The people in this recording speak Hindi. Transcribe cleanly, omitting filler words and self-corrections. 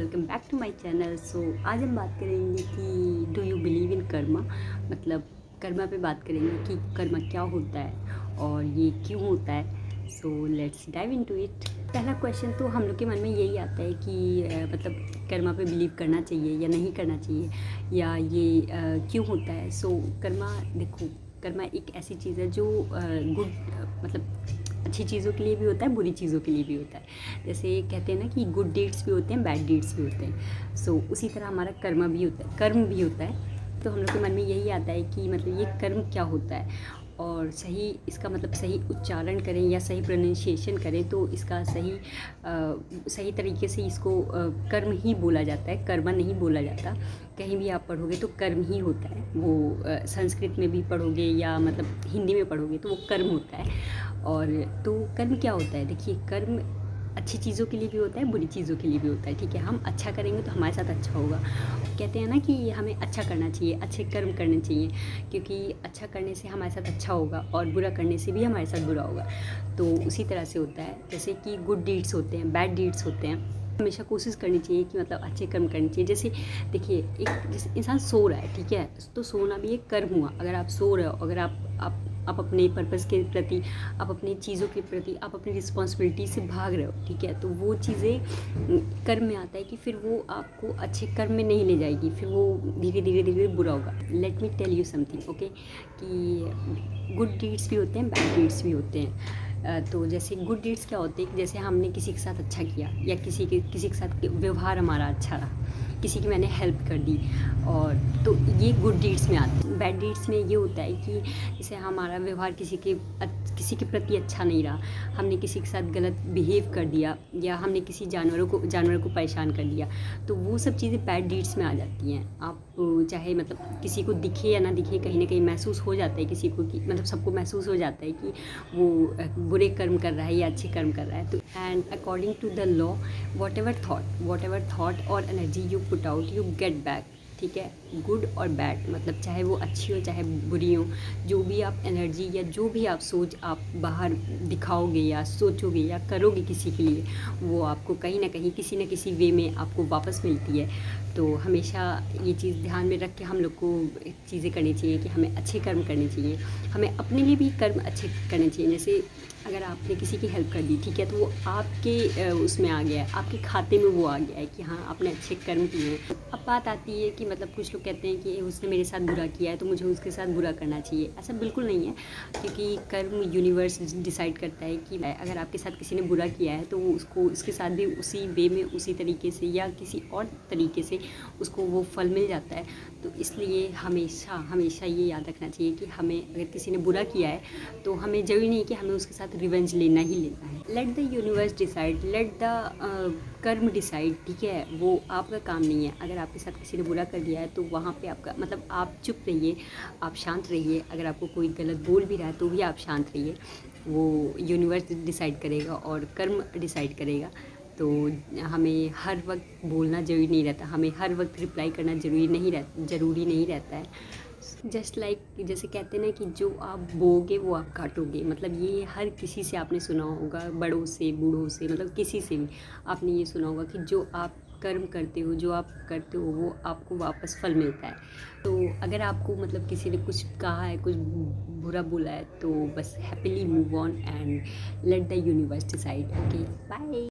Welcome back to my channel. So आज हम बात करेंगे कि do you believe in karma, मतलब कर्मा पे बात करेंगे कि कर्मा क्या होता है और ये क्यों होता है। So let's dive into it. पहला क्वेश्चन तो हम लोग के मन में यही आता है कि मतलब कर्मा पे बिलीव करना चाहिए या नहीं करना चाहिए, या ये क्यों होता है। सो कर्मा, देखो कर्मा एक ऐसी चीज़ है जो गुड मतलब अच्छी चीज़ों के लिए भी होता है, बुरी चीज़ों के लिए भी होता है। जैसे कहते हैं ना कि गुड डीड्स भी होते हैं, बैड डीड्स भी होते हैं। सो उसी तरह हमारा कर्म भी होता है, कर्म भी होता है। तो हम लोग के मन में यही आता है कि मतलब ये कर्म क्या होता है, और सही इसका मतलब सही उच्चारण करें या सही प्रोनाउंसिएशन करें तो इसका सही तरीके से इसको कर्म ही बोला जाता है, कर्मा नहीं बोला जाता। कहीं भी आप पढ़ोगे तो कर्म ही होता है, वो संस्कृत में भी पढ़ोगे या मतलब हिंदी में पढ़ोगे तो वो कर्म होता है। और तो कर्म क्या होता है, देखिए कर्म अच्छी चीज़ों के लिए भी होता है, बुरी चीज़ों के लिए भी होता है। ठीक है, हम अच्छा करेंगे तो हमारे साथ अच्छा होगा। कहते हैं ना कि हमें अच्छा करना चाहिए, अच्छे कर्म करने चाहिए, क्योंकि अच्छा करने से हमारे साथ अच्छा होगा और बुरा करने से भी हमारे साथ बुरा होगा। तो उसी तरह से होता है, जैसे कि गुड डीड्स होते हैं, बैड डीड्स होते हैं। हमेशा कोशिश करनी चाहिए कि मतलब अच्छे कर्म करने चाहिए। जैसे देखिए, एक जैसे इंसान सो रहा है, ठीक है, तो सोना भी एक कर्म हुआ। अगर आप सो रहे हो, अगर आप अपने पर्पज़ के प्रति, आप अपनी चीज़ों के प्रति, आप अपनी रिस्पॉन्सिबिलिटी से भाग रहे हो, ठीक है, तो वो चीज़ें कर्म में आता है कि फिर वो आपको अच्छे कर्म में नहीं ले जाएगी, फिर वो धीरे धीरे धीरे बुरा होगा। Let me tell you something, okay, कि गुड डीड्स भी होते हैं, बैड डीड्स भी होते हैं। तो जैसे गुड डीड्स क्या होते हैं, जैसे हमने किसी के साथ अच्छा किया या किसी के साथ व्यवहार हमारा अच्छा रहा, किसी की मैंने हेल्प कर दी, और तो ये गुड डीड्स में आते हैं। बैड डीड्स में ये होता है कि जैसे हमारा व्यवहार किसी के प्रति अच्छा नहीं रहा, हमने किसी के साथ गलत बिहेव कर दिया, या हमने किसी जानवर को परेशान कर दिया, तो वो सब चीज़ें बैड डीड्स में आ जाती हैं। आप चाहे मतलब किसी को दिखे या ना दिखे, कहीं ना कहीं महसूस हो जाता है किसी को कि मतलब सबको महसूस हो जाता है कि वो बुरे कर्म कर रहा है या अच्छे कर्म कर रहा है। तो and according to the law, whatever thought और energy you put out you get back. ठीक है, गुड और बैड, मतलब चाहे वो अच्छी हो चाहे बुरी हो, जो भी आप एनर्जी या जो भी आप सोच आप बाहर दिखाओगे या सोचोगे या करोगे किसी के लिए, वो आपको कहीं ना कहीं किसी न किसी वे में आपको वापस मिलती है। तो हमेशा ये चीज़ ध्यान में रख के हम लोग को चीज़ें करनी चाहिए कि हमें अच्छे कर्म करने चाहिए, हमें अपने लिए भी कर्म अच्छे करने चाहिए। जैसे अगर आपने किसी की हेल्प कर दी, ठीक है, तो वो आपके उसमें आ गया है, आपके खाते में वो आ गया है कि हाँ आपने अच्छे कर्म किए हैं। अब बात आती है कि मतलब कुछ लोग कहते हैं कि उसने मेरे साथ बुरा किया है तो मुझे उसके साथ बुरा करना चाहिए। ऐसा बिल्कुल नहीं है, क्योंकि कर्म यूनिवर्स डिसाइड करता है कि अगर आपके साथ किसी ने बुरा किया है तो वो उसको उसके साथ भी उसी वे में, उसी तरीके से या किसी और तरीके से उसको वो फल मिल जाता है। तो इसलिए हमेशा हमेशा ये याद रखना चाहिए कि हमें अगर किसी ने बुरा किया है तो हमें ज़रूरी नहीं कि हमें उसके साथ रिवेंज लेना ही लेना है। Late the universe decide, let the कर्म डिसाइड। ठीक है, वो आपका काम नहीं है। अगर आपके साथ किसी ने बुरा कर दिया है तो वहाँ पे आपका मतलब आप चुप रहिए, आप शांत रहिए। अगर आपको कोई गलत बोल भी रहा है तो भी आप शांत रहिए, वो यूनिवर्स डिसाइड करेगा और कर्म डिसाइड करेगा। तो हमें हर वक्त बोलना ज़रूरी नहीं रहता, हमें हर वक्त रिप्लाई करना ज़रूरी नहीं रहता है। जस्ट लाइक जैसे कहते हैं ना कि जो आप बोओगे वो आप काटोगे, मतलब ये हर किसी से आपने सुना होगा, बड़ों से बूढ़ों से, मतलब किसी से भी आपने ये सुना होगा कि जो आप कर्म करते हो, जो आप करते हो वो आपको वापस फल मिलता है। तो अगर आपको मतलब किसी ने कुछ कहा है, कुछ बुरा बोला है, तो बस happily move on and let the universe decide. Okay, bye.